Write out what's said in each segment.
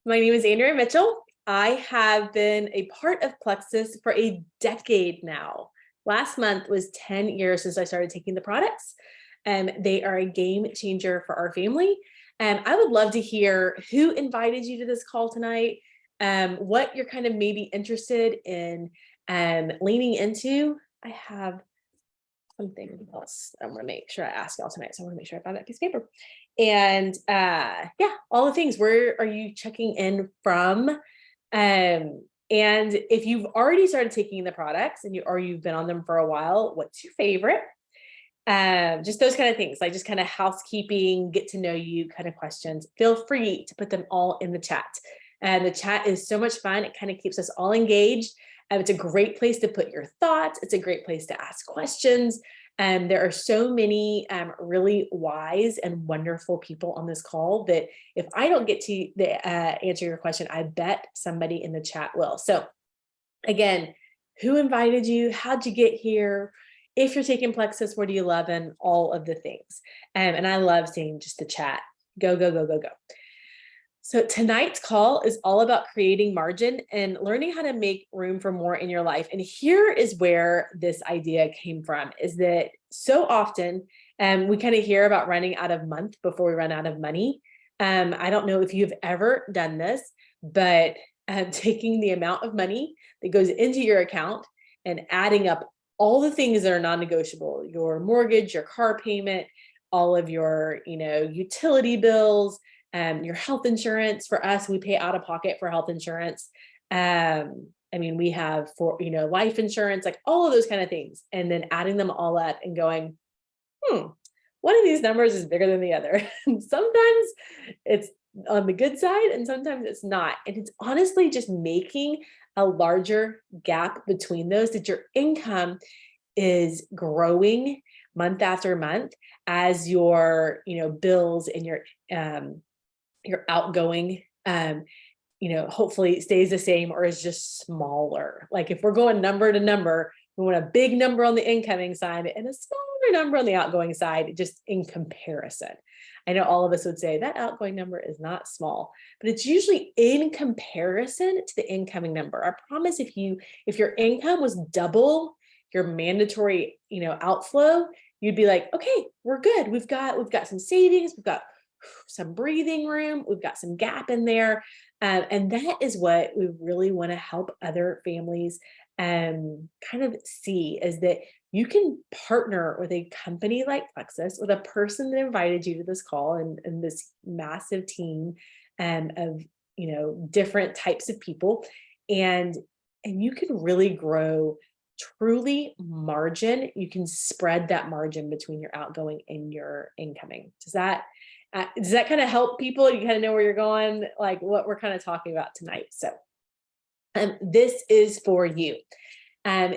My name is Andrea Mitchell. I have been a part of Plexus for a decade now. Last month was 10 years since I started taking the products. They are a game changer for our family. I would love to hear who invited you to this call tonight, what you're kind of maybe interested in leaning into. I have something else I want to make sure I ask y'all tonight. So I want to make sure I find that piece of paper. And yeah, all the things. Where are you checking in from? And if you've already started taking the products and you've been on them for a while, what's your favorite? Just those kind of things, like just kind of housekeeping, get to know you kind of questions. Feel free to put them all in the chat. And the chat is so much fun. It kind of keeps us all engaged. It's a great place to put your thoughts. It's a great place to ask questions. And there are so many really wise and wonderful people on this call that if I don't get to answer your question, I bet somebody in the chat will. So again, who invited you? How'd you get here? If you're taking Plexus, what do you love? And all of the things. And I love seeing just the chat. Go, go, go, go, go. So tonight's call is all about creating margin and learning how to make room for more in your life. And here is where this idea came from, is that so often we kind of hear about running out of month before we run out of money. I don't know if you've ever done this, but taking the amount of money that goes into your account and adding up all the things that are non-negotiable, your mortgage, your car payment, all of your, utility bills, your health insurance. For us, we pay out of pocket for health insurance. We have life insurance, like all of those kind of things. And then adding them all up and going, one of these numbers is bigger than the other. Sometimes it's on the good side and sometimes it's not. And it's honestly just making a larger gap between those, that your income is growing month after month as your, bills and your outgoing, hopefully stays the same or is just smaller. Like if we're going number to number, we want a big number on the incoming side and a smaller number on the outgoing side, just in comparison. I know all of us would say that outgoing number is not small, but it's usually in comparison to the incoming number. I promise if your income was double your mandatory, outflow, you'd be like, okay, we're good. We've got some savings, we've got some breathing room, we've got some gap in there. And that is what we really want to help other families kind of see, is that you can partner with a company like Plexus, with a person that invited you to this call and this massive team of different types of people, and you can really grow truly margin. You can spread that margin between your outgoing and your incoming. Does that kind of help people? You kind of know where you're going, like what we're kind of talking about tonight. So this is for you.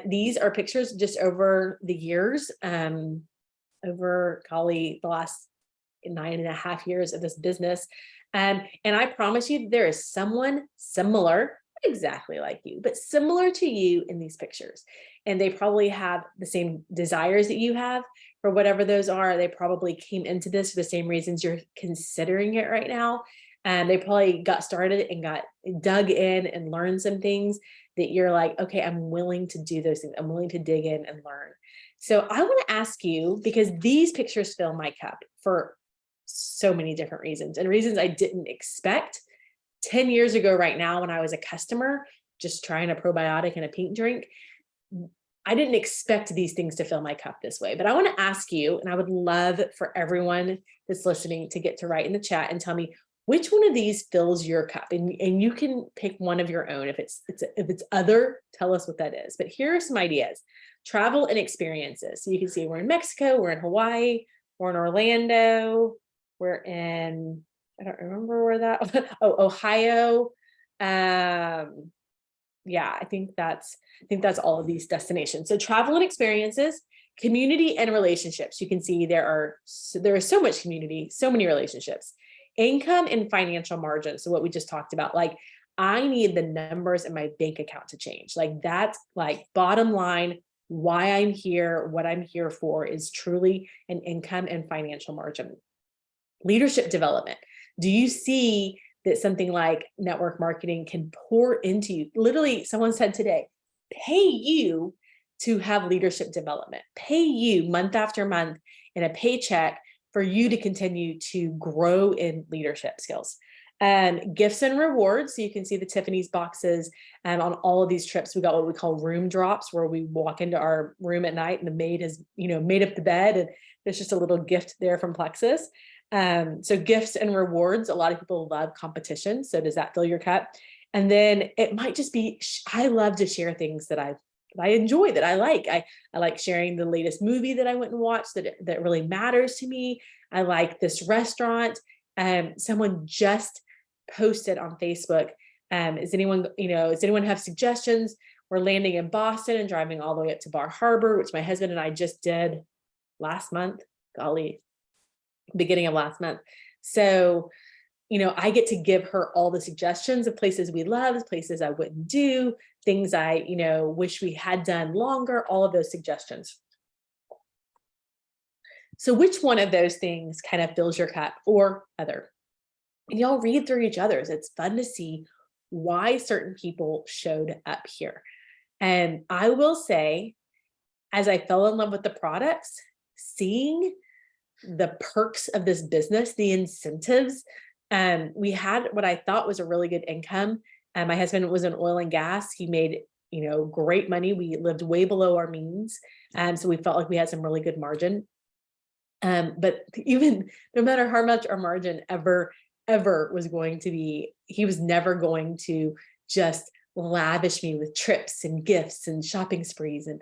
These are pictures just over the years, over the last 9.5 years of this business. And I promise you, there is someone similar, not exactly like you, but similar to you in these pictures. And they probably have the same desires that you have for whatever those are. They probably came into this for the same reasons you're considering it right now. And they probably got started and got dug in and learned some things that you're like, okay, I'm willing to do those things. I'm willing to dig in and learn. So I want to ask you, because these pictures fill my cup for so many different reasons, and reasons I didn't expect 10 years ago right now when I was a customer, just trying a probiotic and a pink drink. I didn't expect these things to fill my cup this way, but I want to ask you, and I would love for everyone that's listening to get to write in the chat and tell me which one of these fills your cup, and you can pick one of your own. If it's other, tell us what that is. But here are some ideas: travel and experiences. So you can see we're in Mexico, we're in Hawaii, we're in Orlando, we're in, I don't remember where that, Ohio. Yeah, I think that's all of these destinations. So travel and experiences, community and relationships. You can see there is so much community, so many relationships, income and financial margin. So what we just talked about, like I need the numbers in my bank account to change. Like that's like bottom line, why I'm here, what I'm here for is truly an income and financial margin. Leadership development. Do you see that something like network marketing can pour into you. Literally, someone said today, pay you to have leadership development, pay you month after month in a paycheck for you to continue to grow in leadership skills. Gifts and rewards. So you can see the Tiffany's boxes on all of these trips. We got what we call room drops, where we walk into our room at night and the maid has, made up the bed and there's just a little gift there from Plexus. So gifts and rewards. A lot of people love competition. So does that fill your cup? And then it might just be, I love to share things that I enjoy, that I like. I like sharing the latest movie that I went and watched that really matters to me. I like this restaurant. Someone just posted on Facebook. Does anyone have suggestions? We're landing in Boston and driving all the way up to Bar Harbor, which my husband and I just did last month, beginning of last month. So, I get to give her all the suggestions of places we love, places I wouldn't do, things I, wish we had done longer, all of those suggestions. So which one of those things kind of fills your cup or other? And y'all read through each other's. It's fun to see why certain people showed up here. And I will say, as I fell in love with the products, seeing the perks of this business, the incentives, we had what I thought was a really good income. My husband was in oil and gas. He made, great money. We lived way below our means. So we felt like we had some really good margin. But even no matter how much our margin ever was going to be, he was never going to just lavish me with trips and gifts and shopping sprees and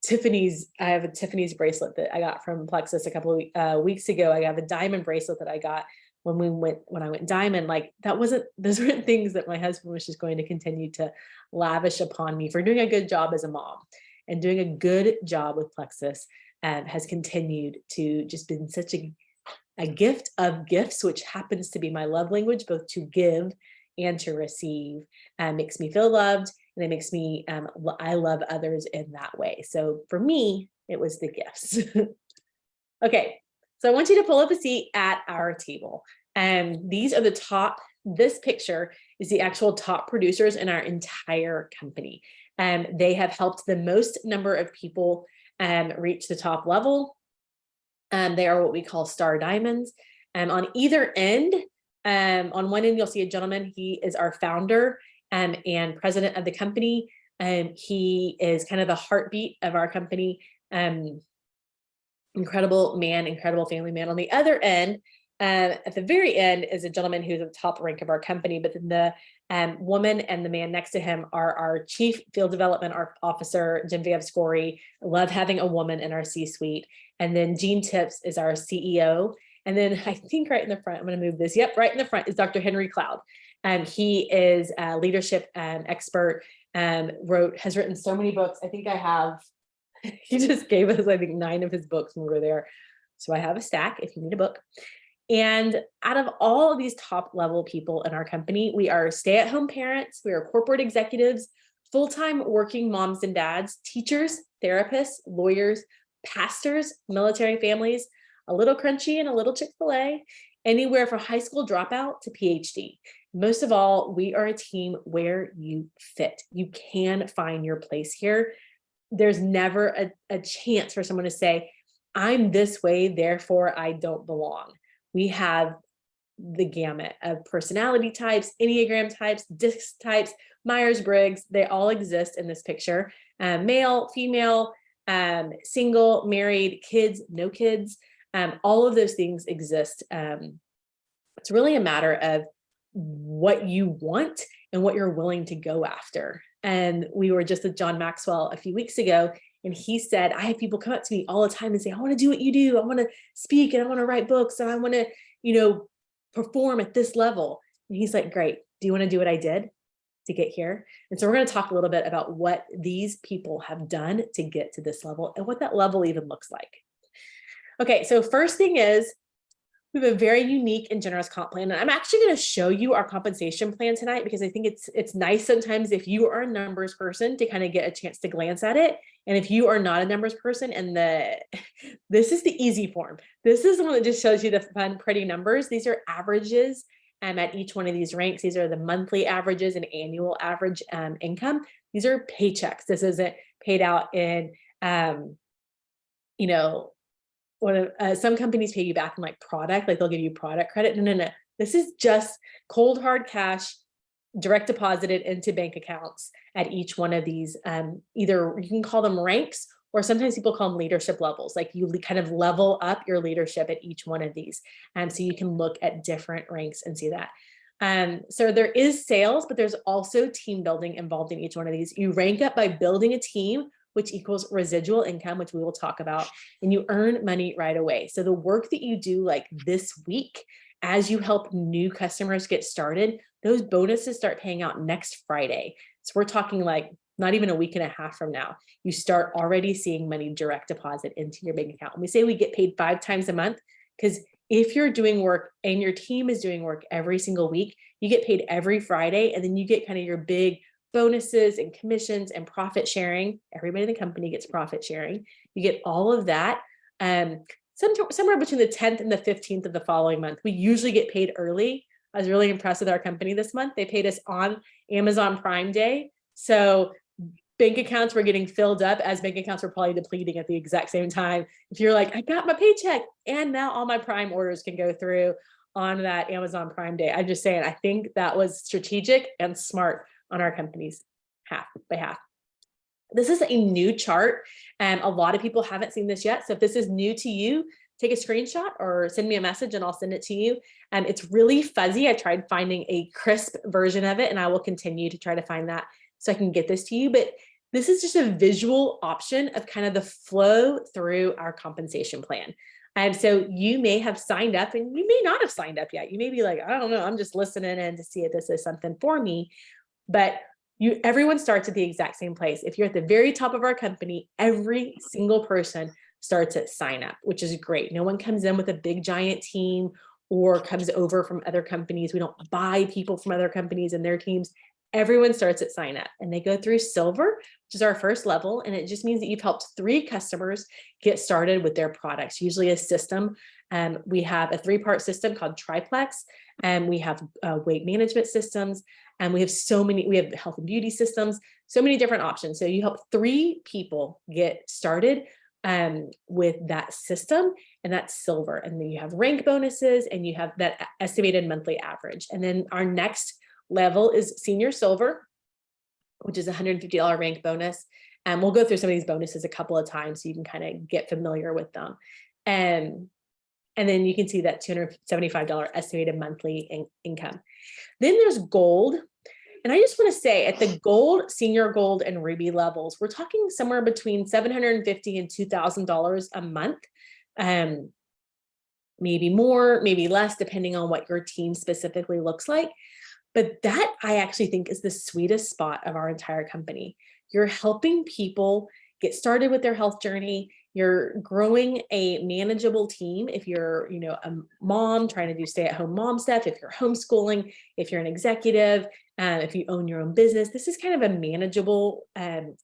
Tiffany's. I have a Tiffany's bracelet that I got from Plexus a couple of weeks ago. I have a diamond bracelet that I got when I went diamond. Like those weren't things that my husband was just going to continue to lavish upon me for doing a good job as a mom, and doing a good job with Plexus has continued to just been such a gift of gifts, which happens to be my love language, both to give and to receive. Makes me feel loved, and it makes me, I love others in that way. So for me, it was the gifts. Okay, so I want you to pull up a seat at our table. These are the top, this picture is the actual top producers in our entire company. They have helped the most number of people reach the top level. They are what we call star diamonds. On either end, on one end, you'll see a gentleman. He is our founder and president of the company. He is kind of the heartbeat of our company. Incredible man, incredible family man. On the other end, at the very end, is a gentleman who's at the top rank of our company, but then the woman and the man next to him are our chief field development officer, Jim Vavscory. Love having a woman in our C-suite. And then Gene Tips is our CEO. And then I think right in the front, I'm going to move this. Yep, right in the front is Dr. Henry Cloud. He is a leadership expert, has written so many books. I think I have, he just gave us, I think, 9 of his books when we were there. So I have a stack if you need a book. And out of all of these top level people in our company, we are stay-at-home parents, we are corporate executives, full-time working moms and dads, teachers, therapists, lawyers, pastors, military families, a little crunchy and a little Chick-fil-A, anywhere from high school dropout to PhD. Most of all, we are a team where you fit. You can find your place here. There's never a chance for someone to say, I'm this way, therefore I don't belong. We have the gamut of personality types, Enneagram types, DISC types, Myers-Briggs. They all exist in this picture. Male, female, single, married, kids, no kids. All of those things exist. It's really a matter of what you want and what you're willing to go after. And we were just with John Maxwell a few weeks ago, and he said, I have people come up to me all the time and say, I want to do what you do. I want to speak and I want to write books and I want to, perform at this level. And he's like, great. Do you want to do what I did to get here? And so we're going to talk a little bit about what these people have done to get to this level and what that level even looks like. Okay, so first thing is, we have a very unique and generous comp plan. And I'm actually going to show you our compensation plan tonight because I think it's nice sometimes if you are a numbers person to kind of get a chance to glance at it. And if you are not a numbers person, and this is the easy form. This is the one that just shows you the fun, pretty numbers. These are averages at each one of these ranks. These are the monthly averages and annual average income. These are paychecks. This isn't paid out in, you know, some companies pay you back in like product, like they'll give you product credit. No. This is just cold hard cash direct deposited into bank accounts at each one of these. Either you can call them ranks, or sometimes people call them leadership levels. Like you kind of level up your leadership at each one of these. So you can look at different ranks and see that. So there is sales, but there's also team building involved in each one of these. You rank up by building a team, which equals residual income, which we will talk about, and you earn money right away. So the work that you do like this week, as you help new customers get started, those bonuses start paying out next Friday. So we're talking like not even a week and a half from now, you start already seeing money direct deposit into your bank account. And we say we get paid 5 times a month, because if you're doing work and your team is doing work every single week, you get paid every Friday, and then you get kind of your big bonuses and commissions and profit sharing. Everybody in the company gets profit sharing. You get all of that. Somewhere between the 10th and the 15th of the following month. We usually get paid early. I was really impressed with our company this month. They paid us on Amazon Prime Day. So bank accounts were getting filled up as bank accounts were probably depleting at the exact same time. If you're like, I got my paycheck and now all my Prime orders can go through on that Amazon Prime Day. I'm just saying, I think that was strategic and smart on our company's half by half. This is a new chart, and a lot of people haven't seen this yet. So if this is new to you, take a screenshot or send me a message and I'll send it to you. It's really fuzzy. I tried finding a crisp version of it, and I will continue to try to find that so I can get this to you. But this is just a visual option of kind of the flow through our compensation plan. And so you may have signed up and you may not have signed up yet. You may be like, I don't know, I'm just listening in to see if this is something for me. But everyone starts at the exact same place. If you're at the very top of our company, every single person starts at sign up, which is great. No one comes in with a big giant team or comes over from other companies. We don't buy people from other companies and their teams. Everyone starts at sign up, and they go through silver, which is our first level. And it just means that you've helped 3 customers get started with their products, usually a system. We have a 3-part system called Triplex, and we have weight management systems. And we have we have health and beauty systems, so many different options. So you help 3 people get started with that system, and that's silver. And then you have rank bonuses, and you have that estimated monthly average. And then our next level is senior silver, which is a $150 rank bonus. And we'll go through some of these bonuses a couple of times so you can kind of get familiar with them. And then you can see that $275 estimated monthly income. Then there's gold. And I just want to say, at the gold, senior gold, and ruby levels, we're talking somewhere between $750 and $2,000 a month. Maybe more, maybe less, depending on what your team specifically looks like. But that, I actually think, is the sweetest spot of our entire company. You're helping people get started with their health journey. You're growing a manageable team. If you're, a mom trying to do stay-at-home mom stuff, if you're homeschooling, if you're an executive, if you own your own business, this is kind of a manageable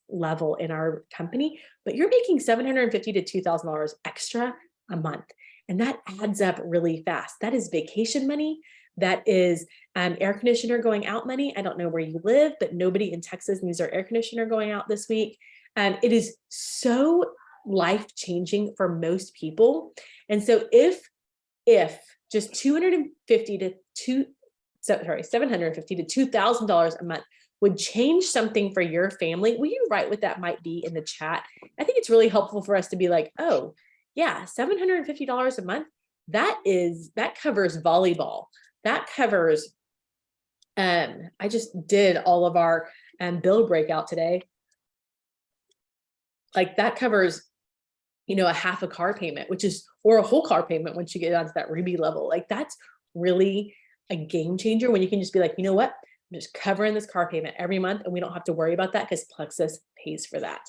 level in our company. But you're making $750 to $2,000 extra a month, and that adds up really fast. That is vacation money. That is air conditioner going out money. I don't know where you live, but nobody in Texas needs their air conditioner going out this week. It is so life-changing for most people. And so if just $750 to $2,000 a month would change something for your family, will you write what that might be in the chat? I think it's really helpful for us to be like, oh yeah, $750 a month, that covers volleyball. That covers, I just did all of our bill breakout today. Like that covers, a half a car payment, or a whole car payment once you get onto that ruby level. Like that's really a game changer when you can just be like, you know what, I'm just covering this car payment every month, and we don't have to worry about that because Plexus pays for that.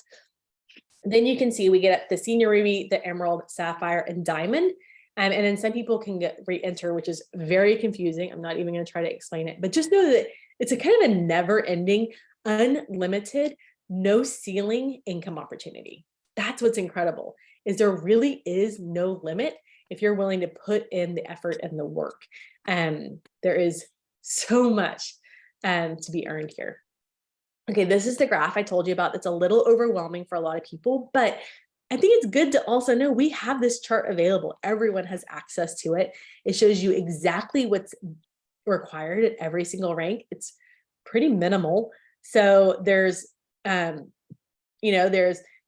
Then you can see we get up the senior ruby, the emerald, sapphire, and diamond. And then some people can re-enter, which is very confusing. I'm not even going to try to explain it, but just know that it's a kind of a never-ending, unlimited, no ceiling income opportunity. That's what's incredible, is there really is no limit if you're willing to put in the effort and the work. There is so much to be earned here. Okay, this is the graph I told you about. That's a little overwhelming for a lot of people, but I think it's good to also know we have this chart available. Everyone has access to it. It shows you exactly what's required at every single rank. It's pretty minimal. So there's,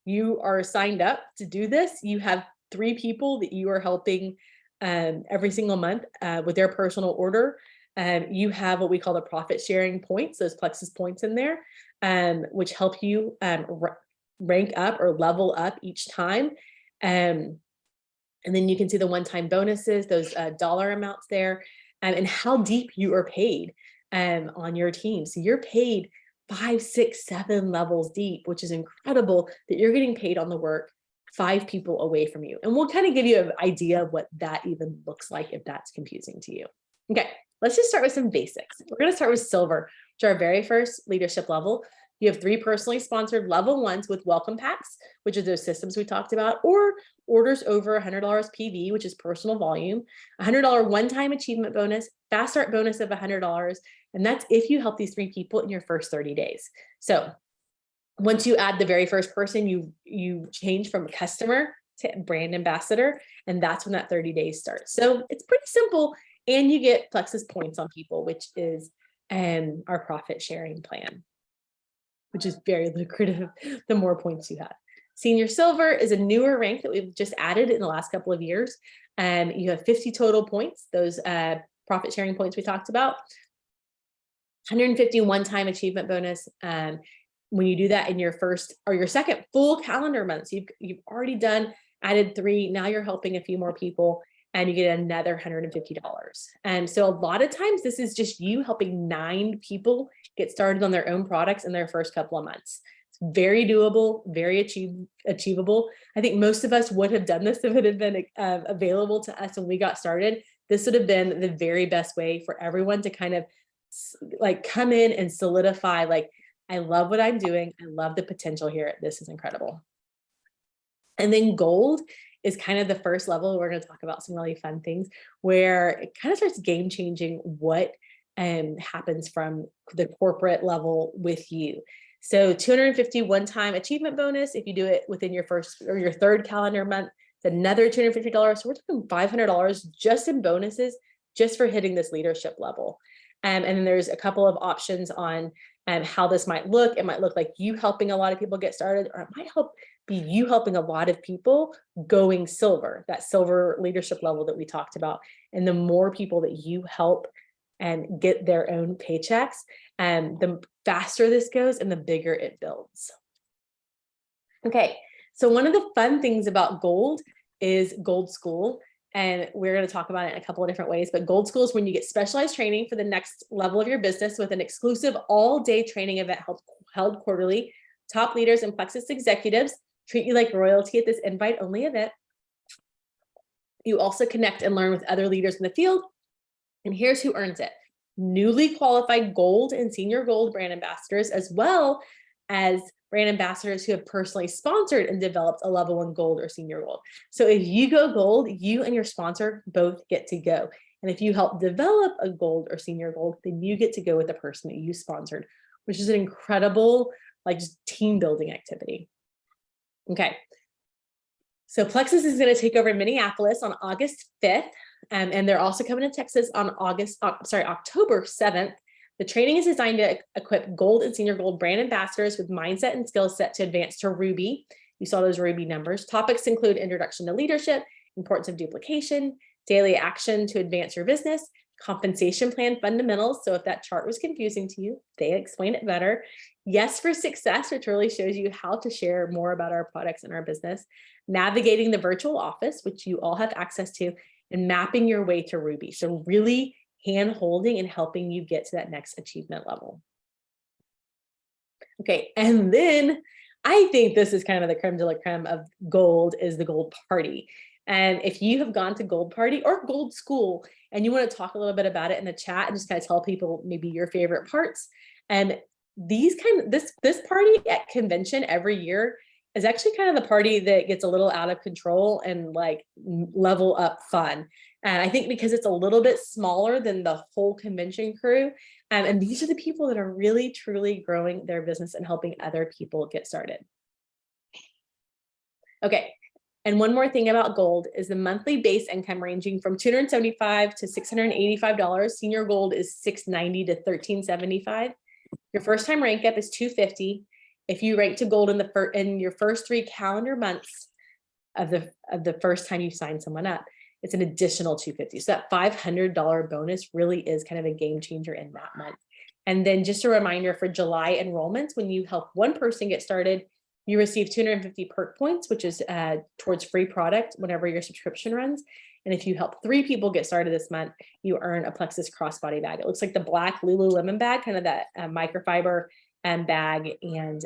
you are signed up to do this. You have 3 people that you are helping every single month with their personal order. You have what we call the profit sharing points, those Plexus points in there, which help you rank up or level up each time. And then you can see the one-time bonuses, those dollar amounts there, and how deep you are paid on your team. So you're paid 5, 6, 7 levels deep, which is incredible that you're getting paid on the work 5 people away from you. And we'll kind of give you an idea of what that even looks like if that's confusing to you. Okay, let's just start with some basics. We're going to start with silver, which are our very first leadership level. You have 3 personally sponsored level 1s with welcome packs, which are those systems we talked about, or orders over $100 PV, which is personal volume, $100 one-time achievement bonus, fast start bonus of $100. And that's if you help these 3 people in your first 30 days. So once you add the very first person, you change from a customer to brand ambassador, and that's when that 30 days starts. So it's pretty simple, and you get Plexus points on people, which is our profit sharing plan, which is very lucrative the more points you have. Senior silver is a newer rank that we've just added in the last couple of years. You have 50 total points, those profit sharing points we talked about. 150 one-time achievement bonus. When you do that in your first or your second full calendar month, so you've already added 3, now you're helping a few more people, and you get another $150. And so a lot of times this is just you helping 9 people get started on their own products in their first couple of months. It's very doable, very achievable. I think most of us would have done this if it had been available to us when we got started. This would have been the very best way for everyone to kind of like come in and solidify, like, I love what I'm doing. I love the potential here. This is incredible. And then gold is kind of the first level. We're going to talk about some really fun things where it kind of starts game changing what happens from the corporate level with you. So 250 one-time achievement bonus. If you do it within your first or your third calendar month, it's another $250. So we're talking $500 just in bonuses, just for hitting this leadership level. And then there's a couple of options on how this might look. It might look like you helping a lot of people get started, or it might be you helping a lot of people going silver, that silver leadership level that we talked about. And the more people that you help and get their own paychecks, the faster this goes and the bigger it builds. Okay, so one of the fun things about gold is Gold School. And we're going to talk about it in a couple of different ways, but Gold School is when you get specialized training for the next level of your business with an exclusive all-day training event held quarterly. Top leaders and Plexus executives treat you like royalty at this invite-only event. You also connect and learn with other leaders in the field. And here's who earns it: newly qualified gold and senior gold brand ambassadors, as well as brand ambassadors who have personally sponsored and developed a level 1 gold or senior gold. So if you go gold, you and your sponsor both get to go. And if you help develop a gold or senior gold, then you get to go with the person that you sponsored, which is an incredible, like, just team building activity. Okay. So Plexus is going to take over Minneapolis on August 5th. And they're also coming to Texas on October 7th. The training is designed to equip gold and senior gold brand ambassadors with mindset and skill set to advance to Ruby. You saw those Ruby numbers. Topics include introduction to leadership, importance of duplication, daily action to advance your business, compensation plan fundamentals. So if that chart was confusing to you, they explain it better. Yes for success, which really shows you how to share more about our products and our business. Navigating the virtual office, which you all have access to, and mapping your way to Ruby. So really hand holding and helping you get to that next achievement level. Okay, and then I think this is kind of the creme de la creme of gold, is the Gold Party. And if you have gone to Gold Party or Gold School and you want to talk a little bit about it in the chat and just kind of tell people maybe your favorite parts, and this party at convention every year is actually kind of the party that gets a little out of control and like level up fun. And I think because it's a little bit smaller than the whole convention crew. And these are the people that are really, truly growing their business and helping other people get started. Okay. And one more thing about gold is the monthly base income ranging from $275 to $685. Senior gold is $690 to $1375. Your first time rank up is $250. If you rank to gold in your first 3 calendar months of the first time you sign someone up, it's an additional $250. So that $500 bonus really is kind of a game changer in that month. And then just a reminder for July enrollments, when you help one person get started, you receive 250 perk points, which is towards free product whenever your subscription runs. And if you help 3 people get started this month, you earn a Plexus crossbody bag. It looks like the black Lululemon bag, kind of that microfiber bag. And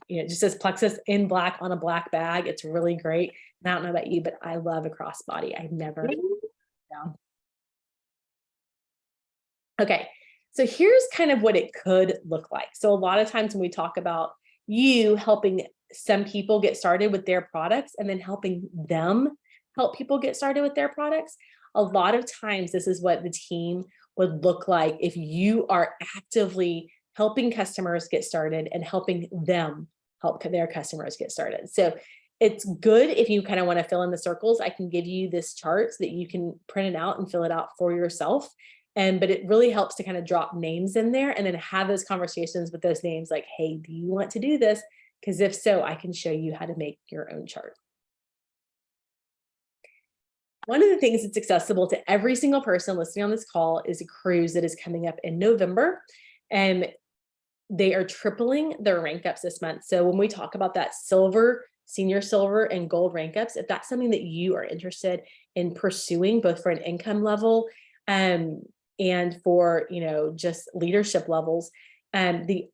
it just says Plexus in black on a black bag. It's really great. And I don't know about you, but I love a crossbody. I've never. Okay, so here's kind of what it could look like. So a lot of times when we talk about you helping some people get started with their products and then helping them help people get started with their products, a lot of times this is what the team would look like if you are actively helping customers get started and helping them help their customers get started. So it's good if you kind of want to fill in the circles. I can give you this chart so that you can print it out and fill it out for yourself. But it really helps to kind of drop names in there and then have those conversations with those names like, hey, do you want to do this? Because if so, I can show you how to make your own chart. One of the things that's accessible to every single person listening on this call is a cruise that is coming up in November. And they are tripling their rank ups this month. So when we talk about that silver, senior silver and gold rank ups, if that's something that you are interested in pursuing, both for an income level and for, just leadership levels, the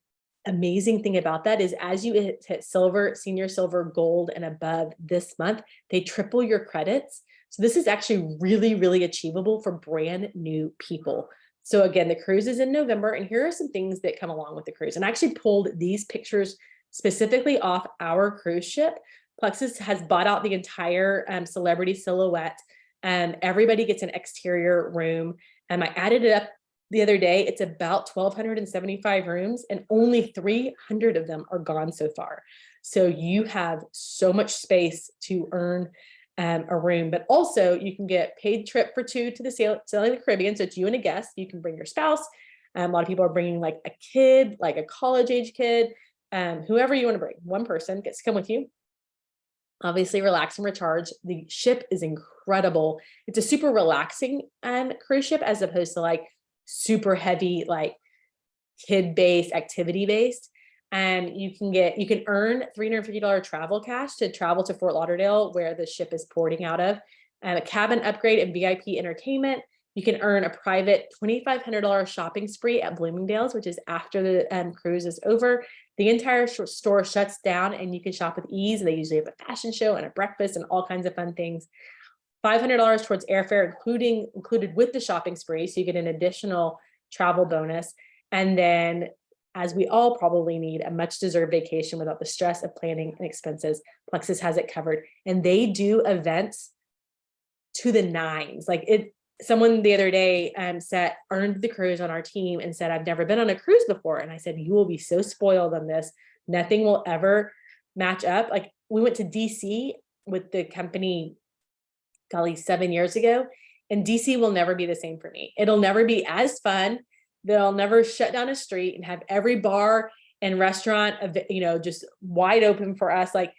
amazing thing about that is as you hit silver, senior silver, gold, and above this month, they triple your credits. So this is actually really, really achievable for brand new people. So again, the cruise is in November, and here are some things that come along with the cruise. And I actually pulled these pictures specifically off our cruise ship. Plexus has bought out the entire Celebrity Silhouette. Everybody gets an exterior room. I added it up the other day. It's about 1,275 rooms, and only 300 of them are gone so far. So you have so much space to earn a room, but also you can get paid trip for 2 to the Sailing the Caribbean. So it's you and a guest. You can bring your spouse. A lot of people are bringing like a kid, like a college age kid, whoever you want to bring. One person gets to come with you. Obviously, relax and recharge. The ship is incredible. It's a super relaxing cruise ship as opposed to like super heavy, like kid-based, activity-based. And you can earn $350 travel cash to travel to Fort Lauderdale, where the ship is porting out of, a cabin upgrade and VIP entertainment. You can earn a private $2,500 shopping spree at Bloomingdale's, which is after the cruise is over. The entire store shuts down and you can shop with ease. They usually have a fashion show and a breakfast and all kinds of fun things. $500 towards airfare, included with the shopping spree. So you get an additional travel bonus. And then, as we all probably need, a much deserved vacation without the stress of planning and expenses. Plexus has it covered. And they do events to the nines. Someone the other day earned the cruise on our team and said, I've never been on a cruise before. And I said, you will be so spoiled on this. Nothing will ever match up. Like, we went to DC with the company, golly, 7 years ago, and DC will never be the same for me. It'll never be as fun. They'll never shut down a street and have every bar and restaurant, just wide open for us. Like,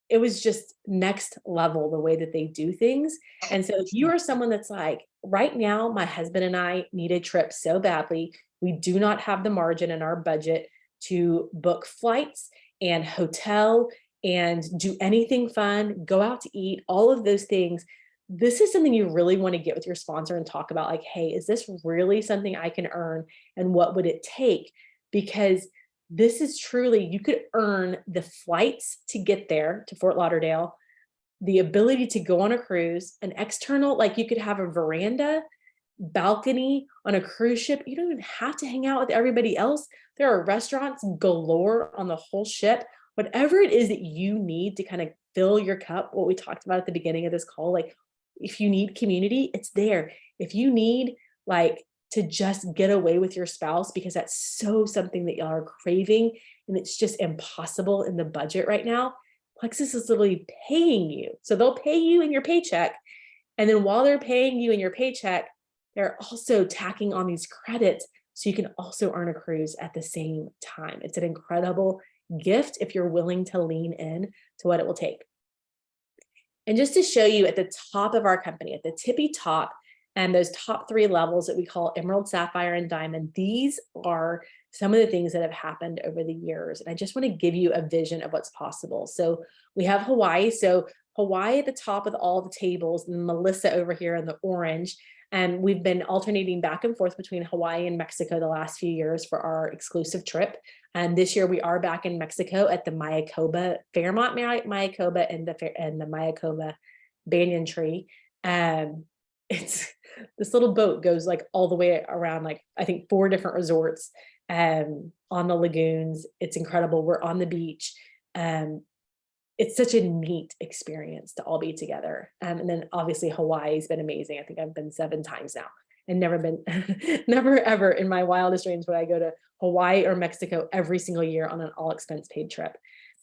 it was just next level the way that they do things. And so if you are someone that's like, right now, my husband and I need a trip so badly, we do not have the margin in our budget to book flights and hotel and do anything fun, go out to eat, all of those things. This is something you really want to get with your sponsor and talk about, like, hey, is this really something I can earn? And what would it take? Because this is truly, you could earn the flights to get there to Fort Lauderdale, the ability to go on a cruise, an external, like you could have a veranda, balcony on a cruise ship. You don't even have to hang out with everybody else. There are restaurants galore on the whole ship. whatever it is that you need to kind of fill your cup, what we talked about at the beginning of this call, like if you need community, it's there. If you need like to just get away with your spouse because that's so something that y'all are craving and it's just impossible in the budget right now, Plexus is literally paying you. So they'll pay you in your paycheck. And then while they're paying you in your paycheck, they're also tacking on these credits so you can also earn a cruise at the same time. It's an incredible gift if you're willing to lean in to what it will take. And just to show you at the top of our company, at the tippy top, and those top 3 levels that we call Emerald, Sapphire, and Diamond, these are some of the things that have happened over the years. And I just want to give you a vision of what's possible. So we have Hawaii. So Hawaii at the top of all the tables, and Melissa over here in the orange. And we've been alternating back and forth between Hawaii and Mexico the last few years for our exclusive trip. And this year we are back in Mexico at the Mayakoba, Fairmont Mayakoba, and the Mayakoba Banyan Tree. It's this little boat goes like all the way around, like I think 4 different resorts on the lagoons. It's incredible. We're on the beach. It's such a neat experience to all be together. And then obviously Hawaii's been amazing. I think I've been 7 times now and never been, never ever in my wildest dreams would I go to Hawaii or Mexico every single year on an all expense paid trip.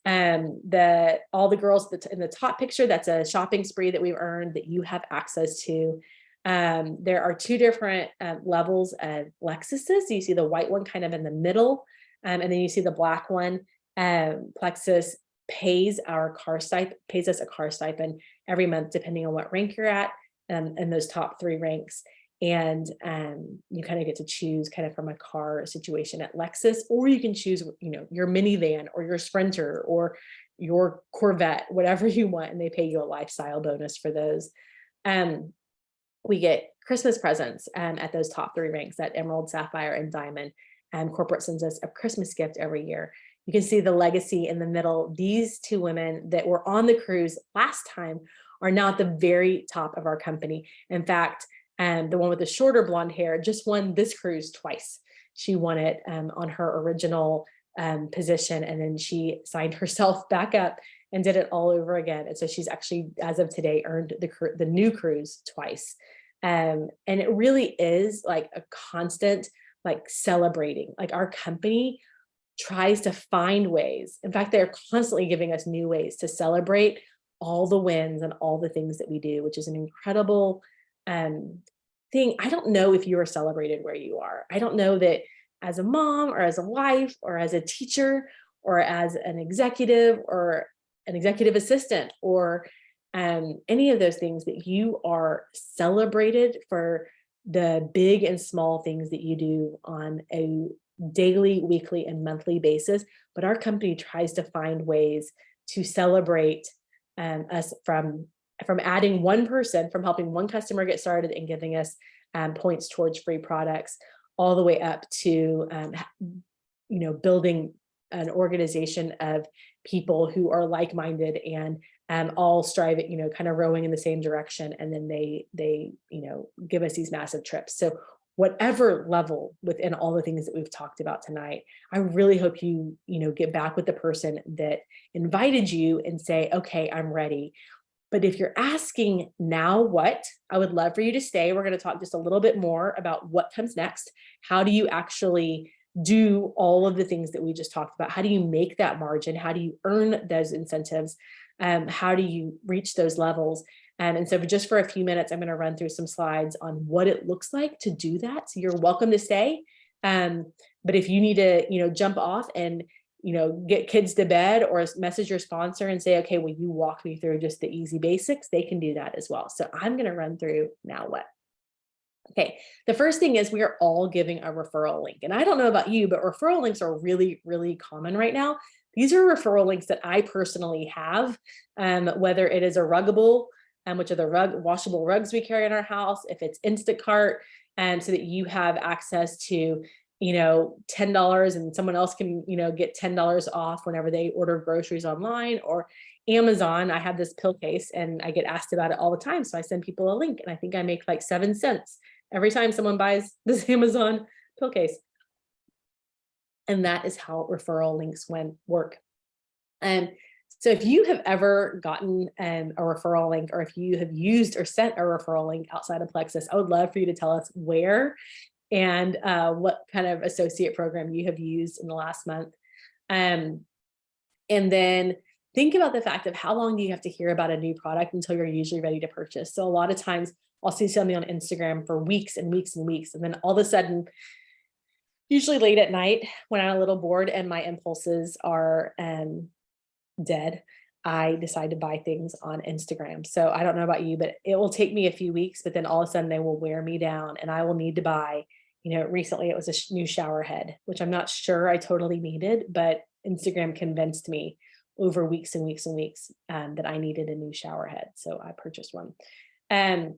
All the girls in the top picture, that's a shopping spree that we've earned that you have access to. There are 2 different levels of Lexuses. You see the white one kind of in the middle, and then you see the black one. Plexus pays us a car stipend every month, depending on what rank you're at, in those top 3 ranks. And you kind of get to choose kind of from a car situation at Lexus, or you can choose, your minivan or your Sprinter or your Corvette, whatever you want, and they pay you a lifestyle bonus for those. We get Christmas presents at those top 3 ranks, at Emerald, Sapphire, and Diamond. Corporate sends us a Christmas gift every year. You can see the legacy in the middle. These 2 women that were on the cruise last time are now at the very top of our company. In fact, the one with the shorter blonde hair just won this cruise twice. She won it on her original position, and then she signed herself back up and did it all over again. And so she's actually, as of today, earned the new cruise twice. And it really is like a constant, like celebrating. Like our company tries to find ways. In fact, they're constantly giving us new ways to celebrate all the wins and all the things that we do, which is an incredible thing. I don't know if you are celebrated where you are. I don't know that as a mom or as a wife or as a teacher or as an executive or an executive assistant or any of those things, that you are celebrated for the big and small things that you do on a daily, weekly, and monthly basis. But our company tries to find ways to celebrate us from adding one person, from helping one customer get started and giving us points towards free products, all the way up to building an organization of people who are like-minded and all striving, kind of rowing in the same direction. And then they give us these massive trips. So whatever level within all the things that we've talked about tonight, I really hope you get back with the person that invited you and say, okay, I'm ready. But if you're asking now what, I would love for you to stay. We're going to talk just a little bit more about what comes next. How do you actually do all of the things that we just talked about? How do you make that margin? How do you earn those incentives? How do you reach those levels? And so just for a few minutes, I'm going to run through some slides on what it looks like to do that. So you're welcome to stay. But if you need to, jump off and, get kids to bed or message your sponsor and say, okay, will you walk me through just the easy basics? They can do that as well. So I'm going to run through now what. Okay, the first thing is we are all giving a referral link. And I don't know about you, but referral links are really, really common right now. These are referral links that I personally have, whether it is a Ruggable, which are the washable rugs we carry in our house, if it's Instacart, so that you have access to, $10 and someone else can, get $10 off whenever they order groceries online, or Amazon. I have this pill case and I get asked about it all the time. So I send people a link and I think I make like 7 cents every time someone buys this Amazon pill case. And that is how referral links work. Um, so if you have ever gotten a referral link, or if you have used or sent a referral link outside of Plexus, I would love for you to tell us where and what kind of associate program you have used in the last month. Um, and then think about the fact of how long do you have to hear about a new product until you're usually ready to purchase. So a lot of times I'll see something on Instagram for weeks and weeks and weeks. And then all of a sudden, usually late at night when I'm a little bored and my impulses are dead, I decide to buy things on Instagram. So I don't know about you, but it will take me a few weeks, but then all of a sudden they will wear me down and I will need to buy, recently it was a new shower head, which I'm not sure I totally needed, but Instagram convinced me over weeks and weeks and weeks that I needed a new shower head. So I purchased one. Um,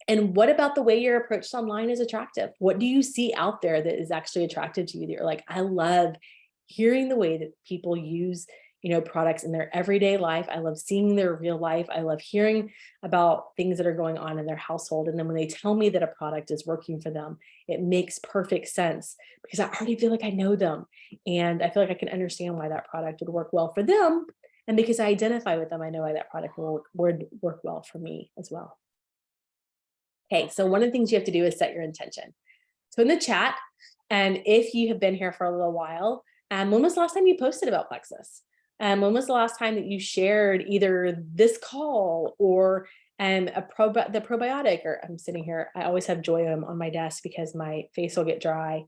and what about the way you're approached online is attractive? What do you see out there that is actually attractive to you that you're like, I love hearing the way that people use, products in their everyday life. I love seeing their real life. I love hearing about things that are going on in their household. And then when they tell me that a product is working for them, it makes perfect sense because I already feel like I know them. And I feel like I can understand why that product would work well for them. And because I identify with them, I know why that product would work well for me as well. Okay, so one of the things you have to do is set your intention. So in the chat, and if you have been here for a little while, when was the last time you posted about Plexus? When was the last time that you shared either this call or the probiotic? Or I'm sitting here, I always have Joyum on my desk because my face will get dry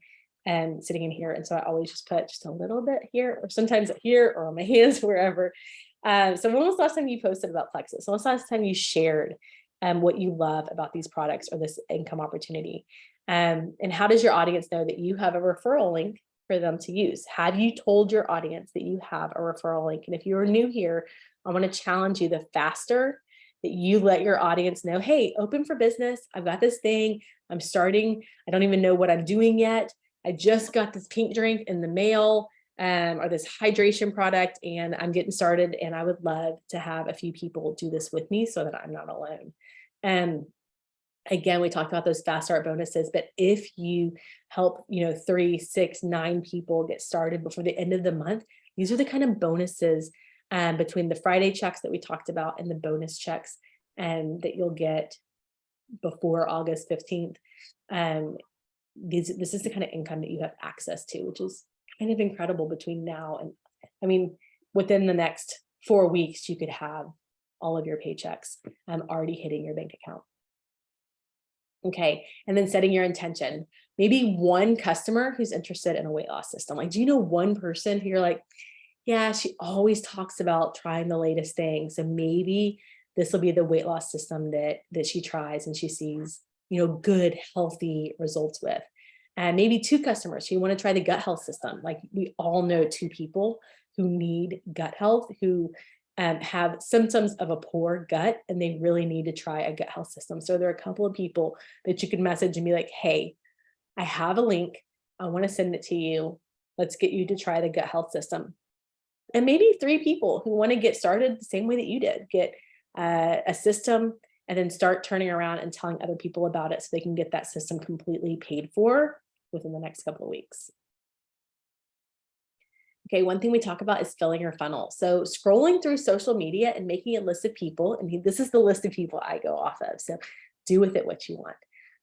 and sitting in here. And so I always just put just a little bit here, or sometimes here or on my hands, wherever. So when was the last time you posted about Plexus? When was the last time you shared what you love about these products or this income opportunity? And how does your audience know that you have a referral link for them to use? Have you told your audience that you have a referral link? And if you're new here, I want to challenge you, the faster that you let your audience know, hey, open for business. I've got this thing. I'm starting. I don't even know what I'm doing yet. I just got this pink drink in the mail or this hydration product, and I'm getting started. And I would love to have a few people do this with me so that I'm not alone. Again, we talked about those fast start bonuses, but if you help, 3, 6, 9 people get started before the end of the month, these are the kind of bonuses between the Friday checks that we talked about and the bonus checks that you'll get before August 15th. This is the kind of income that you have access to, which is kind of incredible between now and, within the next 4 weeks, you could have all of your paychecks already hitting your bank account. Okay, and then setting your intention. Maybe one customer who's interested in a weight loss system. Like, do you know one person who you're like, yeah, she always talks about trying the latest thing. So maybe this will be the weight loss system that she tries and she sees, good, healthy results with. And maybe 2 customers who want to try the gut health system. Like, we all know 2 people who need gut health, who have symptoms of a poor gut, and they really need to try a gut health system. So there are a couple of people that you can message and be like, hey, I have a link. I want to send it to you. Let's get you to try the gut health system. And maybe 3 people who want to get started the same way that you did, get a system and then start turning around and telling other people about it so they can get that system completely paid for within the next couple of weeks. Okay, one thing we talk about is filling your funnel. So scrolling through social media and making a list of people, and this is the list of people I go off of, so do with it what you want.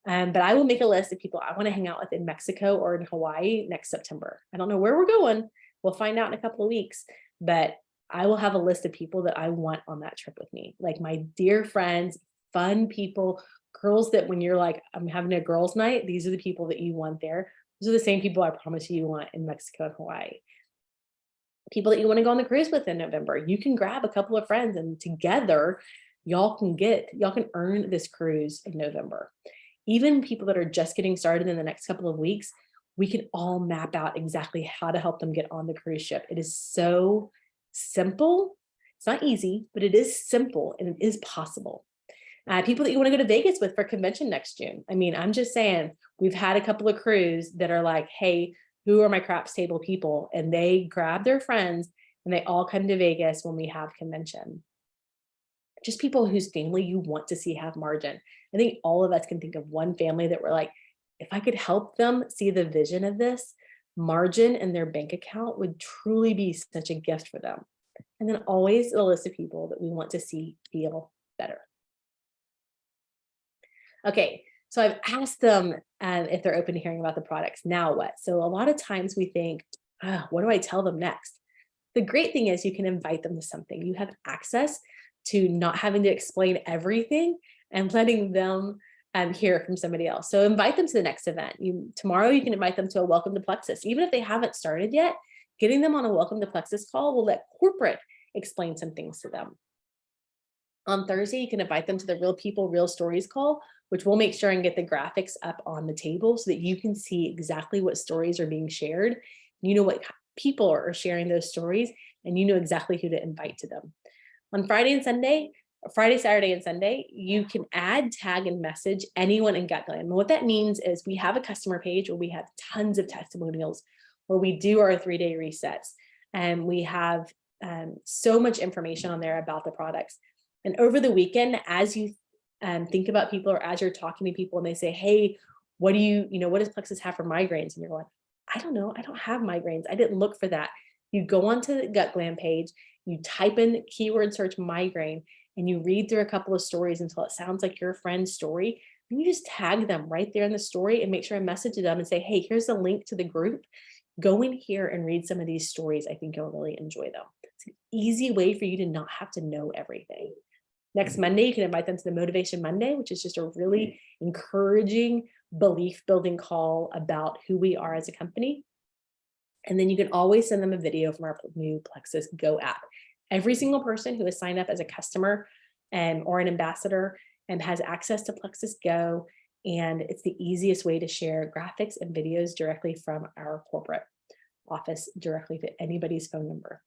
But I will make a list of people I want to hang out with in Mexico or in Hawaii next September. I don't know where we're going. We'll find out in a couple of weeks, but I will have a list of people that I want on that trip with me. Like my dear friends, fun people, girls that when you're like, I'm having a girls' night, these are the people that you want there. Those are the same people I promise you want in Mexico and Hawaii. People that you want to go on the cruise with in November, you can grab a couple of friends and together y'all can earn this cruise in November. Even people that are just getting started in the next couple of weeks, we can all map out exactly how to help them get on the cruise ship. It is so simple. It's not easy, but it is simple and it is possible. People that you want to go to Vegas with for convention next June. I'm just saying, we've had a couple of crews that are like, hey, who are my craps table people? And they grab their friends and they all come to Vegas when we have convention. Just people whose family you want to see have margin. I think all of us can think of one family that we're like, if I could help them see the vision of this, margin in their bank account would truly be such a gift for them. and then always a list of people that we want to see feel better. Okay, so I've asked them if they're open to hearing about the products. Now what? So a lot of times we think, what do I tell them next? The great thing is you can invite them to something. You have access to not having to explain everything and letting them hear from somebody else. So invite them to the next event. Tomorrow you can invite them to a Welcome to Plexus. Even if they haven't started yet, getting them on a Welcome to Plexus call will let corporate explain some things to them. On Thursday, you can invite them to the Real People, Real Stories call, which we'll make sure and get the graphics up on the table so that you can see exactly what stories are being shared. You know what people are sharing those stories, and you know exactly who to invite to them. On Friday, Saturday, and Sunday, you can add, tag, and message anyone in GutGlam. And what that means is we have a customer page where we have tons of testimonials, where we do our 3-day resets, and we have so much information on there about the products. And over the weekend, as you think about people, or as you're talking to people and they say, hey, what does Plexus have for migraines? And you're going, I don't know, I don't have migraines. I didn't look for that. You go onto the GutGlam page, you type in keyword search migraine, and you read through a couple of stories until it sounds like your friend's story. And you just tag them right there in the story and make sure I message them and say, hey, here's a link to the group. Go in here and read some of these stories. I think you'll really enjoy them. It's an easy way for you to not have to know everything. Next Monday, you can invite them to the Motivation Monday, which is just a really encouraging, belief-building call about who we are as a company. And then you can always send them a video from our new Plexus Go app. Every single person who has signed up as a customer or an ambassador has access to Plexus Go, and it's the easiest way to share graphics and videos directly from our corporate office, directly to anybody's phone number.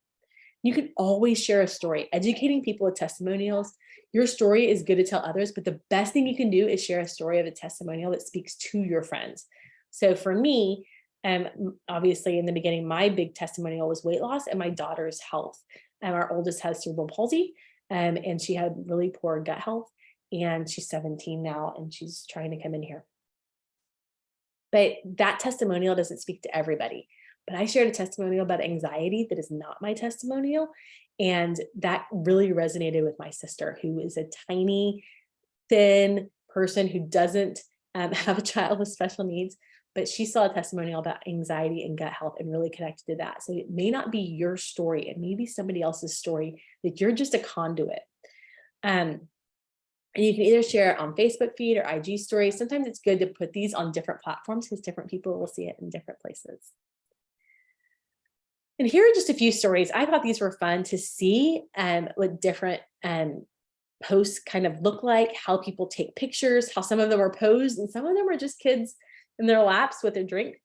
You can always share a story. Educating people with testimonials. Your story is good to tell others, but the best thing you can do is share a story of a testimonial that speaks to your friends. So for me, obviously in the beginning, my big testimonial was weight loss and my daughter's health. Our oldest has cerebral palsy, and she had really poor gut health, and she's 17 now, and she's trying to come in here. But that testimonial doesn't speak to everybody. But I shared a testimonial about anxiety that is not my testimonial. And that really resonated with my sister, who is a tiny, thin person who doesn't have a child with special needs, but she saw a testimonial about anxiety and gut health and really connected to that. So it may not be your story. It may be somebody else's story, that you're just a conduit. And you can either share it on Facebook feed or IG stories. Sometimes it's good to put these on different platforms because different people will see it in different places. And here are just a few stories. I thought these were fun to see what different posts kind of look like, how people take pictures, how some of them are posed and some of them are just kids in their laps with a drink.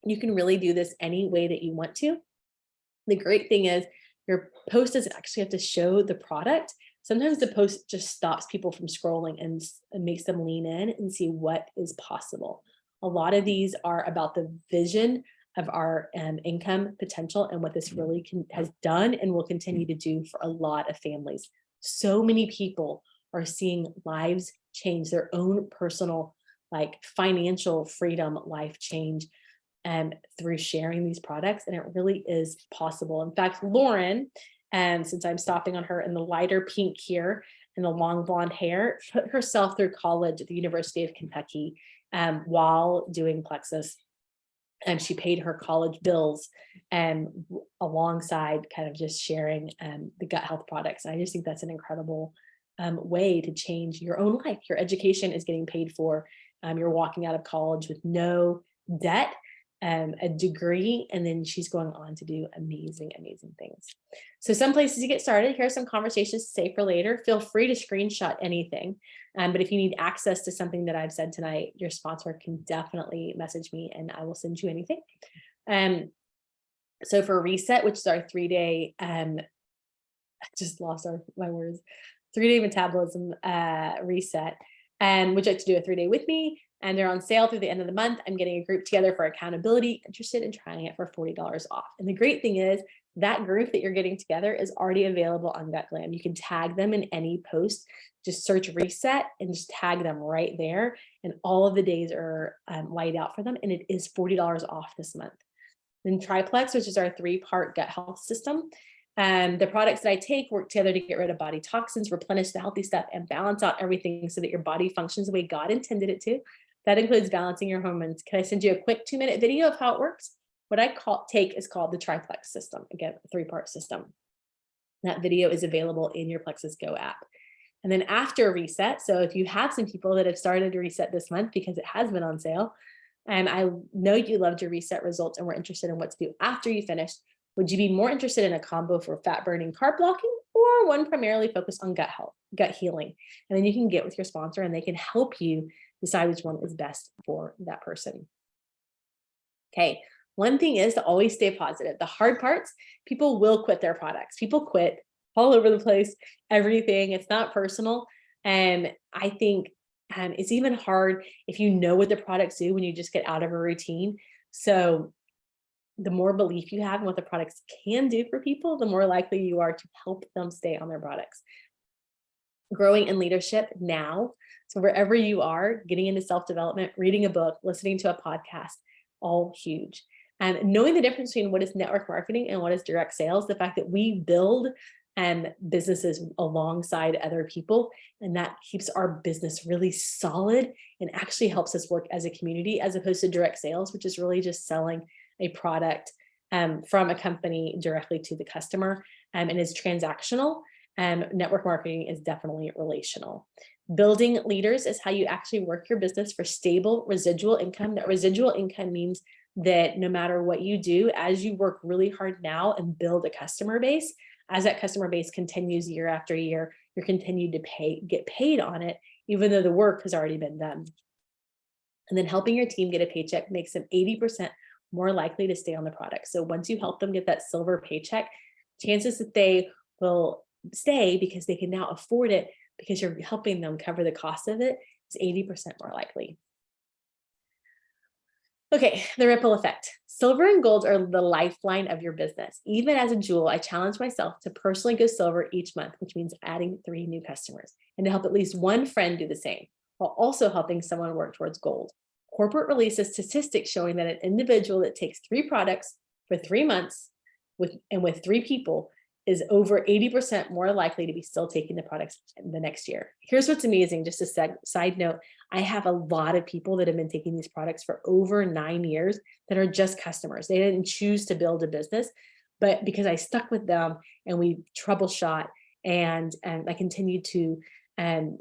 You can really do this any way that you want to. The great thing is your post doesn't actually have to show the product. Sometimes the post just stops people from scrolling and makes them lean in and see what is possible. A lot of these are about the vision of our income potential and what this really has done and will continue to do for a lot of families. So many people are seeing lives change, their own personal, like financial freedom, life change through sharing these products. And it really is possible. In fact, Lauren, since I'm stopping on her in the lighter pink here and the long blonde hair, put herself through college at the University of Kentucky while doing Plexus. And she paid her college bills alongside kind of just sharing the gut health products. And I just think that's an incredible way to change your own life. Your education is getting paid for. You're walking out of college with no debt, a degree, and then she's going on to do amazing, amazing things. So some places to get started. Here are some conversations to save for later. Feel free to screenshot anything. But if you need access to something that I've said tonight, your sponsor can definitely message me and I will send you anything. So for Reset, which is our 3-day, I just lost my words, 3-day metabolism reset, would you like to do a 3-day with me? And they're on sale through the end of the month. I'm getting a group together for accountability, interested in trying it for $40 off. And the great thing is that group that you're getting together is already available on GutGlam. You can tag them in any post, just search Reset and just tag them right there. And all of the days are laid out for them. And it is $40 off this month. Then Triplex, which is our 3-part gut health system. The products that I take work together to get rid of body toxins, replenish the healthy stuff, and balance out everything so that your body functions the way God intended it to. That includes balancing your hormones. Can I send you a quick 2-minute video of how it works? What I take is called the Triplex system. Again, a 3-part system. That video is available in your Plexus Go app. And then after a reset, so if you have some people that have started to reset this month because it has been on sale, and I know you loved your reset results and were interested in what to do after you finished, would you be more interested in a combo for fat burning, carb blocking, or one primarily focused on gut health, gut healing? And then you can get with your sponsor and they can help you decide which one is best for that person. Okay, one thing is to always stay positive. The hard parts, people will quit their products. People quit all over the place, everything. It's not personal. And I think it's even hard if you know what the products do when you just get out of a routine. So the more belief you have in what the products can do for people, the more likely you are to help them stay on their products. Growing in leadership now. So wherever you are, getting into self-development, reading a book, listening to a podcast, all huge. And knowing the difference between what is network marketing and what is direct sales, the fact that we build businesses alongside other people, and that keeps our business really solid and actually helps us work as a community, as opposed to direct sales, which is really just selling a product from a company directly to the customer and is transactional. Network marketing is definitely relational. Building leaders is how you actually work your business for stable residual income. That residual income means that no matter what you do, as you work really hard now and build a customer base, as that customer base continues year after year, you're continued to get paid on it, even though the work has already been done. And then helping your team get a paycheck makes them 80% more likely to stay on the product. So once you help them get that silver paycheck, chances that they will stay because they can now afford it because you're helping them cover the cost of it is 80% more likely. Okay, the ripple effect. Silver and gold are the lifeline of your business. Even as a jewel, I challenge myself to personally go silver each month, which means adding 3 new customers, and to help at least one friend do the same, while also helping someone work towards gold. Corporate releases statistics showing that an individual that takes 3 products for 3 months with 3 people is over 80% more likely to be still taking the products the next year. Here's what's amazing, just a side note. I have a lot of people that have been taking these products for over 9 years that are just customers. They didn't choose to build a business, but because I stuck with them and we troubleshot and I continued to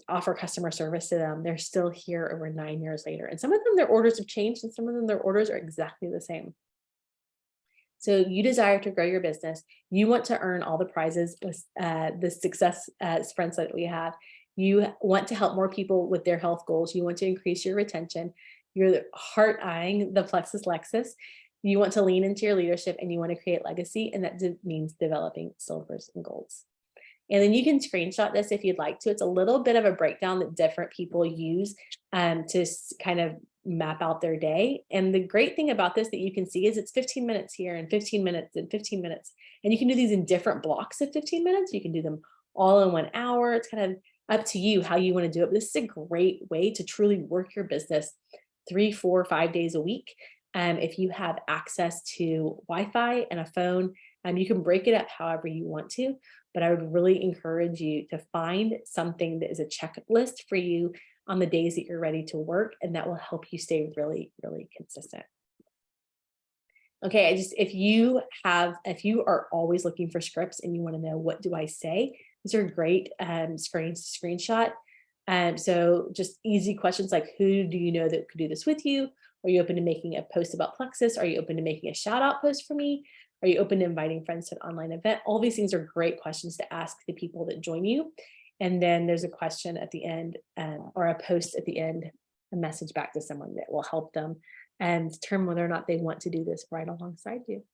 offer customer service to them, they're still here over 9 years later. And some of them, their orders have changed, and some of them, their orders are exactly the same. So you desire to grow your business. You want to earn all the prizes with the success sprints that we have. You want to help more people with their health goals. You want to increase your retention. You're heart eyeing the Plexus Lexus. You want to lean into your leadership and you want to create legacy. And that means developing silvers and golds. And then you can screenshot this if you'd like to. It's a little bit of a breakdown that different people use to kind of map out their day. And the great thing about this that you can see is it's 15 minutes here and 15 minutes and 15 minutes. And you can do these in different blocks of 15 minutes. You can do them all in 1 hour. It's kind of up to you how you want to do it. But this is a great way to truly work your business 3, 4, 5 days a week. If you have access to Wi-Fi and a phone, you can break it up however you want to. But I would really encourage you to find something that is a checklist for you on the days that you're ready to work, and that will help you stay really, really consistent. Okay, if you are always looking for scripts and you want to know what do I say, these are great screenshot. So just easy questions like, who do you know that could do this with you? Are you open to making a post about Plexus? Are you open to making a shout out post for me? Are you open to inviting friends to an online event? All these things are great questions to ask the people that join you. And then there's a question at the end or a post at the end, a message back to someone that will help them and determine whether or not they want to do this right alongside you.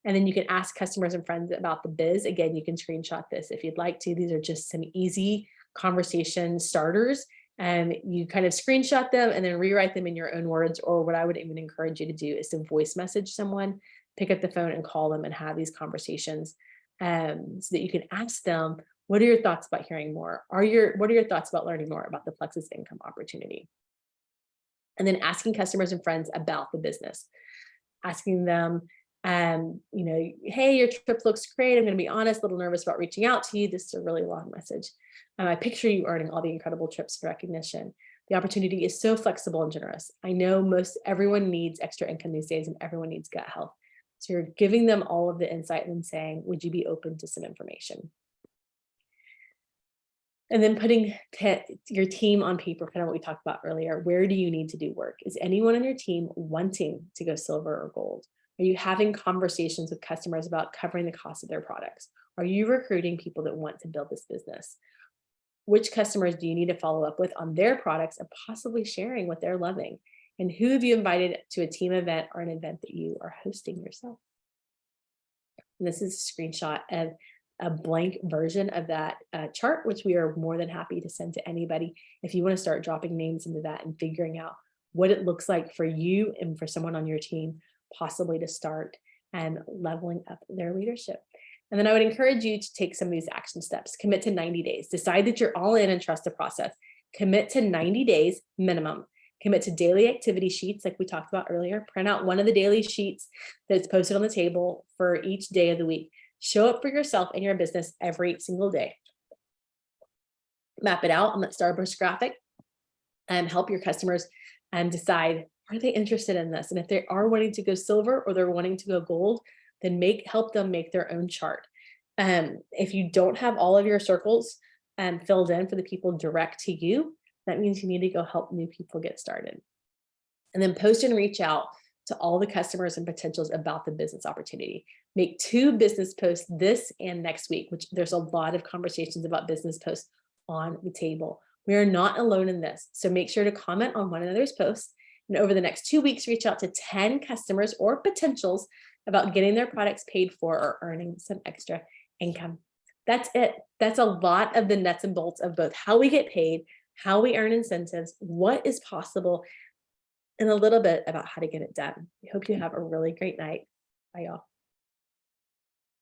And then you can ask customers and friends about the biz. Again, you can screenshot this if you'd like to. These are just some easy conversation starters. And you kind of screenshot them and then rewrite them in your own words. Or what I would even encourage you to do is to voice message someone, pick up the phone and call them and have these conversations so that you can ask them, what are your thoughts about hearing more? What are your thoughts about learning more about the Plexus income opportunity? And then asking customers and friends about the business, asking them, You know, hey, your trip looks great. I'm going to be honest, a little nervous about reaching out to you. This is a really long message. I picture you earning all the incredible trips for recognition. The opportunity is so flexible and generous. I know most everyone needs extra income these days and everyone needs gut health. So you're giving them all of the insight and saying, would you be open to some information? And then putting your team on paper, kind of what we talked about earlier. Where do you need to do work? Is anyone on your team wanting to go silver or gold? Are you having conversations with customers about covering the cost of their products? Are you recruiting people that want to build this business? Which customers do you need to follow up with on their products and possibly sharing what they're loving? And who have you invited to a team event or an event that you are hosting yourself? And this is a screenshot of a blank version of that chart, which we are more than happy to send to anybody if you want to start dropping names into that and figuring out what it looks like for you and for someone on your team, possibly to start and leveling up their leadership. And then I would encourage you to take some of these action steps. Commit to 90 days. Decide that you're all in and trust the process. Commit to 90 days minimum. Commit to daily activity sheets like we talked about earlier. Print out one of the daily sheets that's posted on the table for each day of the week. Show up for yourself and your business every single day. Map it out on that Starburst graphic and help your customers decide, are they interested in this? And if they are wanting to go silver or they're wanting to go gold, then help them make their own chart. If you don't have all of your circles filled in for the people direct to you, that means you need to go help new people get started. And then post and reach out to all the customers and potentials about the business opportunity. Make 2 business posts this and next week, which there's a lot of conversations about business posts on the table. We are not alone in this. So make sure to comment on one another's posts. And over the next 2 weeks, reach out to 10 customers or potentials about getting their products paid for or earning some extra income. That's it. That's a lot of the nuts and bolts of both how we get paid, how we earn incentives, what is possible, and a little bit about how to get it done. I hope you have a really great night. Bye, y'all.